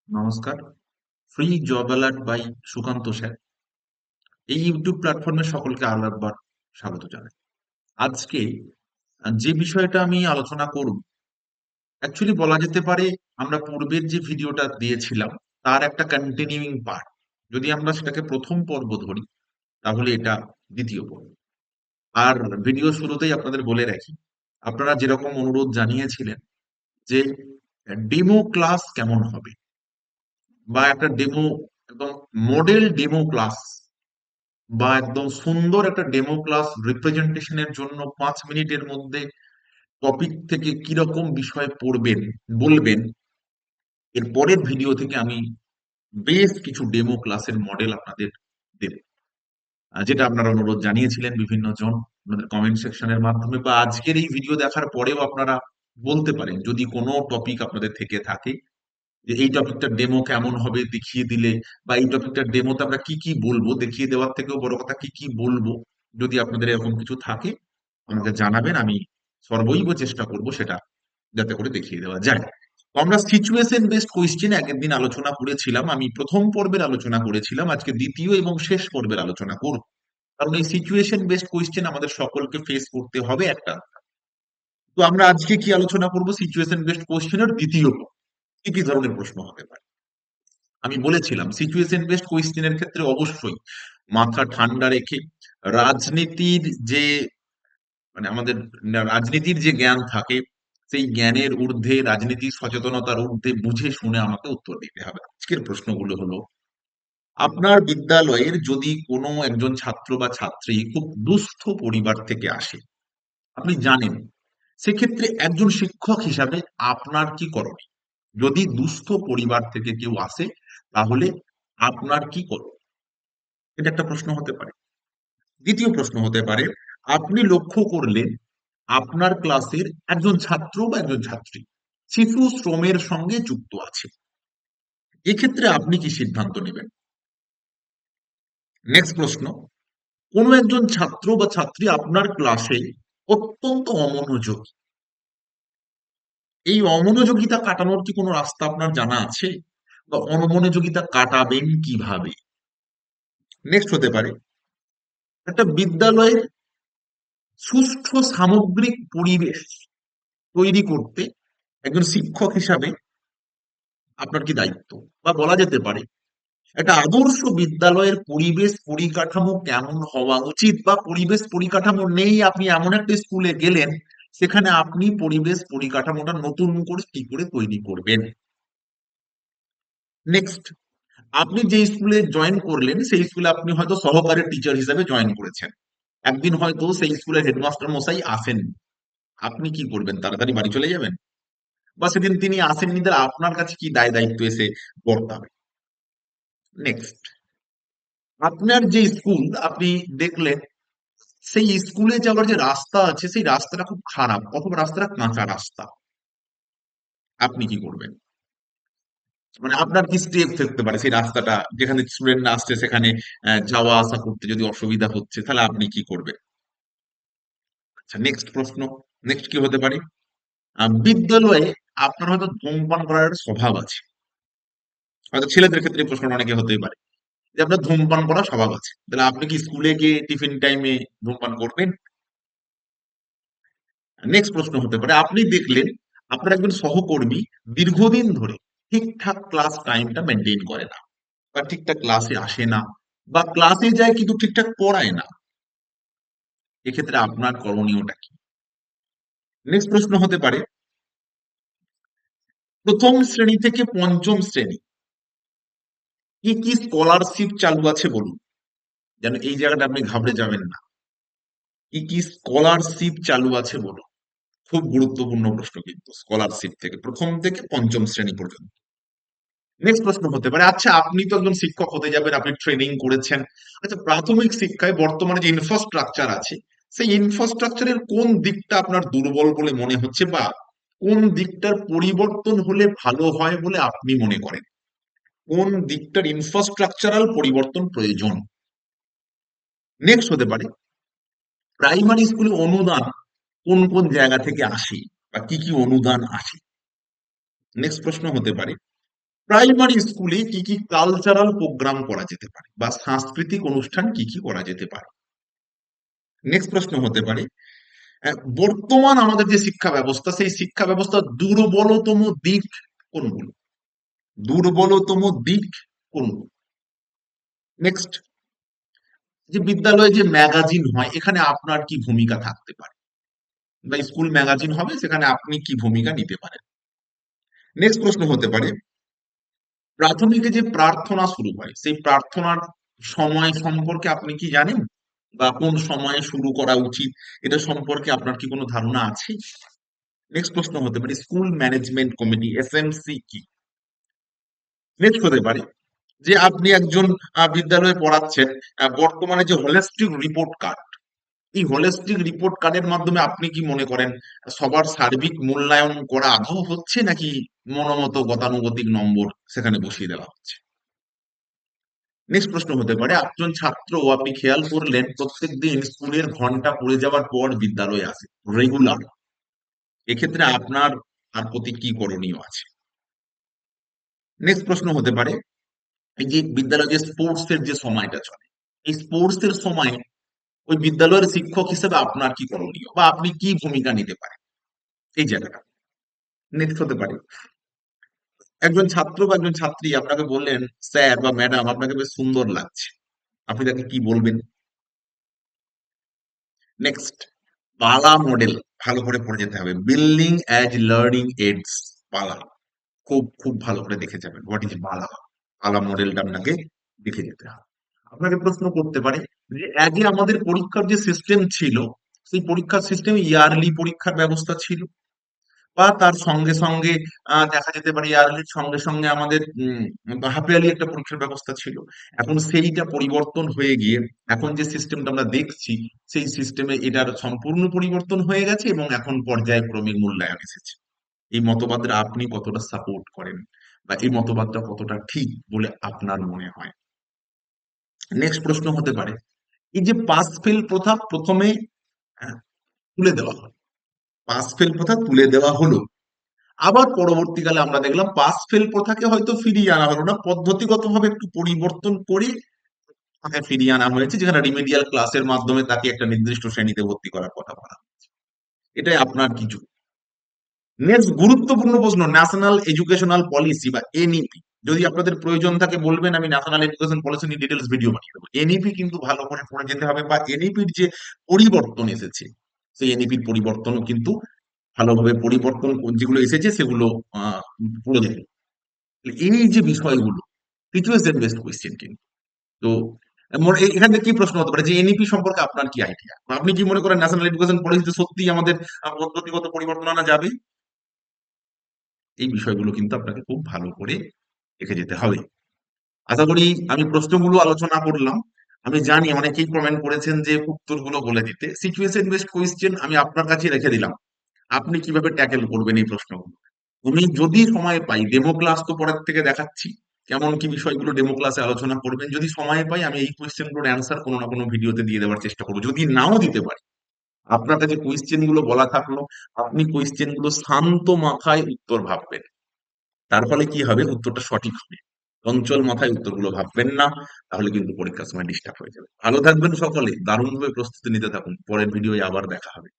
নমস্কার। Free job alert by Sukanta sir. এই YouTube প্ল্যাটফর্মে সকলকে আরো একবার স্বাগত জানাই। আজকে যে বিষয়টা আমি আলোচনা করব, অ্যাকচুয়ালি বলা যেতে পারে আমরা পূর্বের যে ভিডিওটা দিয়েছিলাম তার একটা কন্টিনিউইং পার্ট। যদি আমরা সেটাকে প্রথম পর্ব ধরি তাহলে এটা দ্বিতীয় পর্ব। আর ভিডিও শুরুতেই আপনাদের বলে রাখি, আপনারা যেরকম অনুরোধ জানিয়েছিলেন যে ডেমো ক্লাস কেমন হবে বা একটা ডেমো, একদম মডেল ডেমো ক্লাস বা একদম সুন্দর একটা ডেমো ক্লাস রিপ্রেজেন্টেশনের জন্য 5 মিনিটের মধ্যে টপিক থেকে কিরকম বিষয় পড়বেন বলবেন, এর পরের ভিডিও থেকে আমি বেশ কিছু ডেমো ক্লাসের মডেল আপনাদের দেব। যেটা আপনারা অনুরোধ জানিয়েছিলেন বিভিন্ন জন আপনাদের কমেন্ট সেকশনের মাধ্যমে, বা আজকের এই ভিডিও দেখার পরেও আপনারা বলতে পারেন যদি কোনো টপিক আপনাদের থেকে থাকে যে এই টপিকটার ডেমো কেমন হবে দেখিয়ে দিলে, বা এই টপিকটার ডেমোতে আমরা কি কি বলবো দেখিয়ে দেওয়ার থেকেও বড় কথা কি কি বলবো, যদি আপনাদের এরকম কিছু থাকে আমাকে জানাবেন। আমি সর্বৈব চেষ্টা করব সেটা যাতে করে দেখিয়ে দেওয়া যায়। তো আমরা সিচুয়েশন বেসড কোয়েশ্চেন আগের দিন আলোচনা করেছিলাম, আমি প্রথম পর্বের আলোচনা করেছিলাম, আজকে দ্বিতীয় এবং শেষ পর্বের আলোচনা করব। কারণ এই সিচুয়েশন বেসড কোয়েশ্চেন আমাদের সকলকে ফেস করতে হবে একটা। তো আমরা আজকে কি আলোচনা করব, সিচুয়েশন বেসড কোয়েশ্চেনের দ্বিতীয় পর্ব। কি কি ধরনের প্রশ্ন হতে পারে আমি বলেছিলাম সিচুয়েশন বেসড কোয়েশ্চেনের ক্ষেত্রে অবশ্যই মাথা ঠান্ডা রেখে রাজনীতির যে, মানে আমাদের রাজনীতির যে জ্ঞান থাকে সেই জ্ঞানের ঊর্ধ্বে, রাজনীতির সচেতনতার ঊর্ধ্বে বুঝে শুনে আমাকে উত্তর দিতে হবে। আজকের প্রশ্নগুলো হলো, আপনার বিদ্যালয়ের যদি কোনো একজন ছাত্র বা ছাত্রী খুব দুস্থ পরিবার থেকে আসে, আপনি জানেন, সেক্ষেত্রে একজন শিক্ষক হিসাবে আপনার কি করণীয়? যদি দুস্থ পরিবার থেকে কেউ আসে তাহলে আপনার কি করণীয়? এটা একটা প্রশ্ন হতে পারে। দ্বিতীয় প্রশ্ন হতে পারে, আপনি লক্ষ্য করলেন আপনার ক্লাসের একজন ছাত্র বা একজন ছাত্রী শিশু শ্রমের সঙ্গে যুক্ত আছে, এক্ষেত্রে আপনি কি সিদ্ধান্ত নেবেন? নেক্সট প্রশ্ন, কোনো একজন ছাত্র বা ছাত্রী আপনার ক্লাসে অত্যন্ত অমনোযোগী, এই অমনোযোগিতা কাটানোর কি কোনো রাস্তা আপনার জানা আছে, বা অমনোযোগিতা কাটাবেন কিভাবে? নেক্সট হতে পারে, একটা বিদ্যালয়ের সুষ্ঠু সামগ্রিক পরিবেশ তৈরি করতে একজন শিক্ষক হিসাবে আপনার কি দায়িত্ব, বা বলা যেতে পারে একটা আদর্শ বিদ্যালয়ের পরিবেশ পরিকাঠামো কেমন হওয়া উচিত, বা পরিবেশ পরিকাঠামো নেই আপনি এমন একটা স্কুলে গেলেন, সেখানে আপনি পরিবেশ পরিকাঠামোটা নতুন করে কি করে তৈরি করবেন? নেক্সট, আপনি যে স্কুলে জয়েন করলেন সেই স্কুলে আপনি হয়তো সহকারী টিচার হিসেবে জয়েন করেছেন, একদিন হয়তো সেই স্কুলের হেডমাস্টার মশাই আসেন, আপনি কি করবেন? তাড়াতাড়ি বাড়ি চলে যাবেন, বা সেদিন তিনি আসেননি তাহলে আপনার কাছে কি দায় দায়িত্ব এসে বর্তাবে? নেক্সট, আপনার যে স্কুল আপনি দেখলেন সেই স্কুলে যাওয়ার যে রাস্তা আছে সেই রাস্তাটা খুব খারাপ, অথবা রাস্তাটা কাঁচা রাস্তা, আপনি কি করবেন? মানে আপনার কি স্টেপ থাকতে পারে সেই রাস্তাটা যেখানে স্টুডেন্ট আসছে সেখানে যাওয়া আসা করতে যদি অসুবিধা হচ্ছে, তাহলে আপনি কি করবেন? আচ্ছা, নেক্সট প্রশ্ন, নেক্সট কি হতে পারে, বিদ্যালয়ে আপনার হয়তো ধূমপান করার একটা স্বভাব আছে, হয়তো ছেলেদের ক্ষেত্রে এই প্রশ্নটা অনেকে হতেই পারে যে আপনার ধূমপান করার স্বভাব আছে, তাহলে আপনি কি স্কুলে গিয়ে টিফিন টাইমে ধূমপান করবেন? নেক্সট প্রশ্ন হতে পারে, আপনি দেখলেন আপনার একজন সহকর্মী দীর্ঘদিন ধরে ঠিকঠাক ক্লাস টাইমটা মেনটেন করে না, বা ঠিকঠাক ক্লাসে আসে না, বা ক্লাসে যায় কিন্তু ঠিকঠাক পড়ায় না, এক্ষেত্রে আপনার করণীয়টা কি? নেক্সট প্রশ্ন হতে পারে, প্রথম শ্রেণী থেকে পঞ্চম শ্রেণী কি কি স্কলারশিপ চালু আছে বলুন, যেন এই জায়গাটা আপনি ঘাবড়ে যাবেন না। কি কি স্কলারশিপ চালু আছে বলুন, খুব গুরুত্বপূর্ণ প্রশ্ন, কিন্তু স্কলারশিপ থেকে প্রথম থেকে পঞ্চম শ্রেণী পর্যন্ত। নেক্সট প্রশ্ন হতে পারে, আচ্ছা আপনি তো একজন শিক্ষক হতে যাবেন, আপনি ট্রেনিং করেছেন, আচ্ছা প্রাথমিক শিক্ষায় বর্তমানে যে ইনফ্রাস্ট্রাকচার আছে সেই ইনফ্রাস্ট্রাকচারের কোন দিকটা আপনার দুর্বল বলে মনে হচ্ছে, বা কোন দিকটার পরিবর্তন হলে ভালো হয় বলে আপনি মনে করেন, কোন দিকটার ইনফ্রাস্ট্রাকচারাল পরিবর্তন প্রয়োজন? নেক্সট হতে পারে, প্রাইমারি স্কুলে অনুদান কোন কোন জায়গা থেকে আসে, বা কি কি অনুদান আসে? নেক্সট প্রশ্ন হতে পারে, প্রাইমারি স্কুলে কি কি কালচারাল প্রোগ্রাম করা যেতে পারে বা সাংস্কৃতিক অনুষ্ঠান কি কি করা যেতে পারে? নেক্সট প্রশ্ন হতে পারে, বর্তমান আমাদের যে শিক্ষা ব্যবস্থা, সেই শিক্ষা ব্যবস্থার দুর্বলতম দিক কোনগুলো? দুর্বলতম দিক কোনগুলো? নেক্সট, যে বিদ্যালয়ে যে ম্যাগাজিন হয়, এখানে আপনার কি ভূমিকা থাকতে পারে? বা স্কুল ম্যাগাজিন হবে, সেখানে আপনি কি ভূমিকা নিতে পারেন? নেক্সট প্রশ্ন হতে পারে, প্রাথমিকে যে প্রার্থনা শুরু হয়, সেই প্রার্থনার সময় সম্পর্কে আপনি কি জানেন? বা কোন সময়ে শুরু করা উচিত, এটা সম্পর্কে আপনার কি কোনো ধারণা আছে? নেক্সট প্রশ্ন হতে পারে, স্কুল ম্যানেজমেন্ট কমিটি এসএমসি কি? নেক্সট হতে পারে যে আপনি একজন বিদ্যালয়ে পড়াচ্ছেন, বর্তমানে যে হোলিস্টিক রিপোর্ট কার্ড, এই হোলিস্টিক রিপোর্ট কার্ডের মাধ্যমে আপনি কি মনে করেন সবার সার্বিক মূল্যায়ন করা আদৌ হচ্ছে, নাকি মনোমত গতানুগতিক নম্বর সেখানে বসিয়ে দেওয়া হচ্ছে? নেক্সট প্রশ্ন হতে পারে, একজন ছাত্র আপনি খেয়াল করলেন প্রত্যেক দিন স্কুলের ঘন্টা পড়ে যাওয়ার পর বিদ্যালয়ে আসে রেগুলার, এক্ষেত্রে আপনার তার প্রতি কি করণীয় আছে? নেক্সট প্রশ্ন হতে পারে, এই যে বিদ্যালয়ে যে স্পোর্টস এর যে সময়টা চলে, এই স্পোর্টস এর সময় ওই বিদ্যালয়ের শিক্ষক হিসেবে আপনার কি করণীয় বা আপনি কি ভূমিকা নিতে পারেন এই জায়গাটা? নেক্সট হতে পারে, একজন ছাত্র বা একজন ছাত্রী আপনাকে বললেন, স্যার বা ম্যাডাম আপনাকে বেশ সুন্দর লাগছে, আপনি তাকে কি বলবেন? নেক্সট, পালা মডেল ভালো করে পড়ে যেতে হবে, বিল্ডিং অ্যাজ লার্নিং এইডস, পালা খুব খুব ভালো করে দেখে যাবেন, হোয়াট ইজ পালা, পালা মডেলটা আপনাকে দেখে যেতে হবে। আপনাকে প্রশ্ন করতে পারে যে আগে আমাদের পরীক্ষার যে সিস্টেম ছিল, সেই পরীক্ষার সিস্টেমে ইয়ারলি পরীক্ষার ব্যবস্থা ছিল, বা তার সঙ্গে সঙ্গে দেখা যেতে পারে ইয়ারলির সঙ্গে সঙ্গে আমাদের হাফ ইয়ারলি একটা পরীক্ষার ব্যবস্থা ছিল। এখন সেইটা পরিবর্তন হয়ে গিয়ে এখন যে সিস্টেমটা আমরা দেখছি, সেই সিস্টেমে এটার সম্পূর্ণ পরিবর্তন হয়ে গেছে এবং এখন পর্যায়ক্রমিক মূল্যায়ন এসেছে। এই মতবাদটা আপনি কতটা সাপোর্ট করেন বা এই মতবাদটা কতটা ঠিক বলে আপনার মনে হয়? নেক্সট প্রশ্ন হতে পারে, এই যে পাস ফেল প্রথা প্রথমে আহ, তুলে দেওয়া হলো, পাস ফেল প্রথা তুলে দেওয়া হলো, আবার পরবর্তীকালে আমরা দেখলাম পাস ফেল প্রথাকে হয়তো ফিরিয়ে আনা হলো না, পদ্ধতিগতভাবে একটু পরিবর্তন করে তাকে ফিরিয়ে আনা হয়েছে, যেখানে রিমেডিয়াল ক্লাসের মাধ্যমে তাকে একটা নির্দিষ্ট শ্রেণীতে ভর্তি করার কথা বলা। এটাই আপনার কিছু। নেক্সট গুরুত্বপূর্ণ প্রশ্ন, ন্যাশনাল এডুকেশনাল পলিসি বা এনইপি, যদি আপনাদের প্রয়োজন থাকে বলবেন, আমি ন্যাশনাল এডুকেশন পলিসি নিয়ে ডিটেলস ভিডিও বানিয়ে দেবো। এনইপি কিন্তু ভালো করে পড়ে যেতে হবে, বা এনইপির যে পরিবর্তন এসেছে, সেই এনইপির পরিবর্তনও কিন্তু ভালোভাবে পরিবর্তন যেগুলো এসেছে সেগুলো পড়ে যেতে হবে। এই যে বিষয়গুলো সিচুয়েশন বেসড কোয়েশ্চেন কিন্তু। তো এখান থেকে কি প্রশ্ন হতে পারে যে এনইপি সম্পর্কে আপনার কি আইডিয়া, আপনি কি মনে করেন ন্যাশনাল এডুকেশন পলিসিতে সত্যি আমাদের পদ্ধতিগত পরিবর্তন আনা যাবে? এই বিষয়গুলো কিন্তু আপনাকে খুব ভালো করে দেখে যেতে হবে। আশা করি আমি প্রশ্নগুলো আলোচনা করলাম, আমি জানি অনেকেই কমেন্ট করেছেন যে উত্তরগুলো বলে দিতে, সিচুয়েশন বেসড কোয়েশ্চেন আমি আপনার কাছে রেখে দিলাম, আপনি কিভাবে ট্যাকেল করবেন এই প্রশ্নগুলো। আমি যদি সময় পাই, ডেমো ক্লাস তো পরের থেকে দেখাচ্ছি, কেমন কি বিষয়গুলো ডেমো ক্লাসে আলোচনা করবেন, যদি সময় পাই আমি এই কোয়েশ্চেনগুলোর অ্যান্সার কোনো না কোনো ভিডিওতে দিয়ে দেওয়ার চেষ্টা করবো। যদি নাও দিতে পারি, আপনার কাছে কোয়েশ্চেন গুলো বলা থাকলো, আপনি কোয়েশ্চেন গুলো শান্ত মাথায় উত্তর ভাববেন, তার ফলে কি হবে, উত্তরটা সঠিক হবে। চঞ্চল মাথায় উত্তরগুলো ভাববেন না, তাহলে কিন্তু পরীক্ষার সময় ডিস্টার্ব হয়ে যাবে। ভালো থাকবেন সকলে, দারুণভাবে প্রস্তুতি নিতে থাকুন, পরের ভিডিও আবার দেখা হবে।